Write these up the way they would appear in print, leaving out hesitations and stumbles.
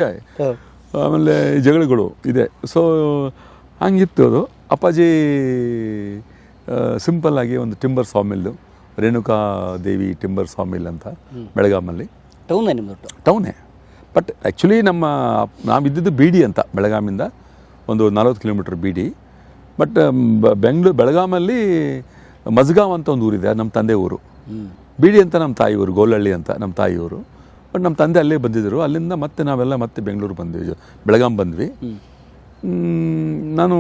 ಆಮೇಲೆ ಜಗಳಗಳು ಇದೆ. ಸೊ ಹಂಗಿತ್ತು ಅದು. ಅಪ್ಪಾಜಿ ಸಿಂಪಲ್ಲಾಗಿ ಒಂದು ಟಿಂಬರ್ ಸಾಮಿಲ್ಲು, ರೇಣುಕಾ ದೇವಿ ಟಿಂಬರ್ ಸಾಮಿಲ್ ಅಂತ ಬೆಳಗಾಮಲ್ಲಿ. ಟೌನೇ, ಬಟ್ ಆ್ಯಕ್ಚುಲಿ ನಾವಿದ್ದಿದ್ದು ಬೀಡಿ ಅಂತ, ಬೆಳಗಾಮಿಂದ ಒಂದು 40 ಕಿಲೋಮೀಟ್ರ್ ಬೀಡಿ. ಬಟ್ ಬೆಳಗಾಮಲ್ಲಿ ಮಜ್ಗಾಂವ್ ಅಂತ ಒಂದು ಊರಿದೆ, ನಮ್ಮ ತಂದೆ ಊರು. ಬೀಡಿ ಅಂತ ನಮ್ಮ ತಾಯಿ ಊರು, ಗೋಲಹಳ್ಳಿ ಅಂತ ನಮ್ಮ ತಾಯಿ ಊರು. ಬಟ್ ನಮ್ಮ ತಂದೆ ಅಲ್ಲೇ ಬಂದಿದ್ದರು. ಅಲ್ಲಿಂದ ನಾವೆಲ್ಲ ಮತ್ತೆ ಬೆಂಗಳೂರು ಬಂದ್ವಿ, ಬೆಳಗಾಂ ಬಂದ್ವಿ. ನಾನು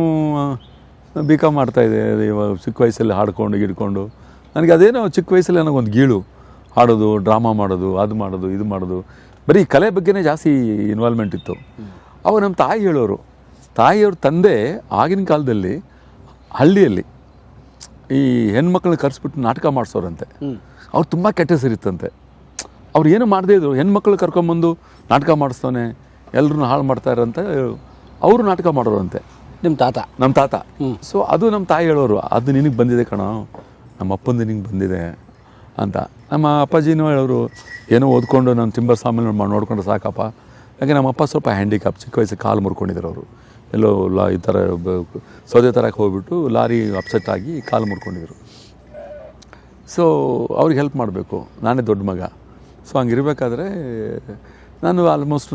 BCom ಮಾಡ್ತಾಯಿದ್ದೆ. ಇವಾಗ ಚಿಕ್ಕ ವಯಸ್ಸಲ್ಲಿ ಹಾಡ್ಕೊಂಡು ಗಿಡ್ಕೊಂಡು ನನಗೆ ಅದೇನೋ ಚಿಕ್ಕ ವಯಸ್ಸಲ್ಲಿ ನನಗೊಂದು ಗೀಳು, ಹಾಡೋದು, ಡ್ರಾಮಾ ಮಾಡೋದು, ಅದು ಮಾಡೋದು, ಇದು ಮಾಡೋದು, ಬರೀ ಕಲೆ ಬಗ್ಗೆನೇ ಜಾಸ್ತಿ ಇನ್ವಾಲ್ವ್ಮೆಂಟ್ ಇತ್ತು. ಅವಾಗ ನಮ್ಮ ತಾಯಿ ಹೇಳೋರು, ತಾಯಿಯವ್ರ ತಂದೆ ಆಗಿನ ಕಾಲದಲ್ಲಿ ಹಳ್ಳಿಯಲ್ಲಿ ಈ ಹೆಣ್ಮಕ್ಳನ್ನ ಕರೆಸ್ಬಿಟ್ಟು ನಾಟಕ ಮಾಡಿಸೋರಂತೆ. ಅವ್ರು ತುಂಬ ಕೆಟ್ಟ ಹೆಸರಿತ್ತಂತೆ. ಅವ್ರು ಏನು ಮಾಡದೇ ಇದ್ರು, ಹೆಣ್ಮಕ್ಳು ಕರ್ಕೊಂಬಂದು ನಾಟಕ ಮಾಡಿಸ್ತಾನೆ, ಎಲ್ಲರೂ ಹಾಳು ಮಾಡ್ತಾರಂತೆ. ಅವರು ನಾಟಕ ಮಾಡೋರಂತೆ, ನಮ್ಮ ತಾತ. ಸೊ ಅದು ನಮ್ಮ ತಾಯಿ ಹೇಳೋರು, ಅದು ನಿನಗೆ ಬಂದಿದೆ ಕಣೋ, ನಮ್ಮ ಅಪ್ಪಂದು ನಿನಗೆ ಬಂದಿದೆ ಅಂತ. ನಮ್ಮ ಅಪ್ಪಾಜಿನೂ ಹೇಳೋರು, ಏನೋ ಓದ್ಕೊಂಡು ನಾನು ಟಿಂಬರ್ ಸಾಮಿಲ್ ನೋಡ್ಕೊಂಡು ಸಾಕಪ್ಪ. ಯಾಕೆ ನಮ್ಮ ಅಪ್ಪ ಸ್ವಲ್ಪ ಹ್ಯಾಂಡಿಕ್ಯಾಪ್, ಚಿಕ್ಕ ವಯಸ್ಸಿಗೆ ಕಾಲು ಮುರ್ಕೊಂಡಿದ್ರು ಅವರು. ಎಲ್ಲೋ ಈ ಥರ ಸೌದೆ ತರಕ್ಕೆ ಹೋಗ್ಬಿಟ್ಟು ಲಾರಿ ಅಪ್ಸೆಟ್ ಆಗಿ ಕಾಲು ಮುರ್ಕೊಂಡಿದ್ರು. ಸೊ ಅವ್ರಿಗೆ ಹೆಲ್ಪ್ ಮಾಡಬೇಕು, ನಾನೇ ದೊಡ್ಡ ಮಗ. ಸೊ ಹಂಗಿರ್ಬೇಕಾದ್ರೆ ನಾನು ಆಲ್ಮೋಸ್ಟ್